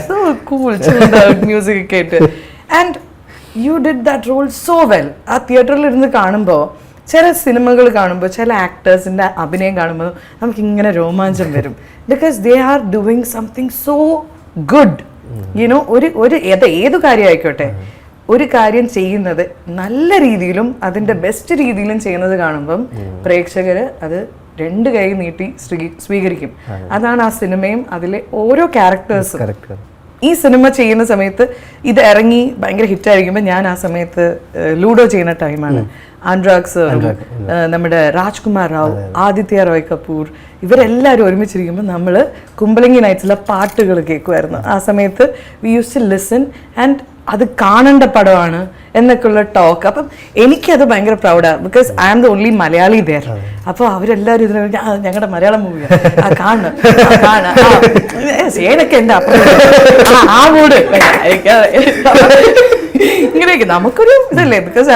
So cool music ഒക്കെ ആയിട്ട്. And you did that role so well. ആ തിയേറ്ററിൽ ഇരുന്ന് കാണുമ്പോൾ, ചില സിനിമകൾ കാണുമ്പോൾ, ചില ആക്ടേഴ്സിൻ്റെ അഭിനയം കാണുമ്പോൾ നമുക്കിങ്ങനെ രോമാഞ്ചം വരും. Because they are doing something so good. You know, ഏതു കാര്യം ആയിക്കോട്ടെ, ഒരു കാര്യം ചെയ്യുന്നത് നല്ല രീതിയിലും അതിൻ്റെ ബെസ്റ്റ് രീതിയിലും ചെയ്യുന്നത് കാണുമ്പം പ്രേക്ഷകർ അത് രണ്ട് കൈ നീട്ടി സ്വീകരിക്കും. അതാണ് ആ സിനിമയും അതിലെ ഓരോ ക്യാരക്ടേഴ്സും. ഈ സിനിമ ചെയ്യുന്ന സമയത്ത് ഇത് ഇറങ്ങി ഭയങ്കര ഹിറ്റായിരിക്കുമ്പോൾ ഞാൻ ആ സമയത്ത് ലൂഡോ ചെയ്യുന്ന ടൈമാണ്. അനുരാഗ് സാറും നമ്മുടെ രാജ്കുമാർ റാവു, ആദിത്യ റോയ് കപൂർ, ഇവരെല്ലാവരും ഒരുമിച്ചിരിക്കുമ്പോൾ നമ്മൾ കുമ്പളങ്ങി നൈറ്റ്സിലെ പാട്ടുകൾ കേൾക്കുമായിരുന്നു. ആ സമയത്ത് we use to listen and അത് കാണേണ്ട പടമാണ് എന്നൊക്കെയുള്ള ടോക്ക്. അപ്പം എനിക്കത് ഭയങ്കര പ്രൗഡാണ്. Because I am the only Malayali there. അപ്പോൾ അവരെല്ലാവരും ഇതിനെ ഞങ്ങളുടെ മലയാളം മൂവിയാണ് കാണണം ഏതൊക്കെ എൻ്റെ അപ്പുറം ആ മൂഡ് ഇങ്ങനെയൊക്കെ നമുക്കൊരു ഇതല്ലേ. ബിക്കോസ്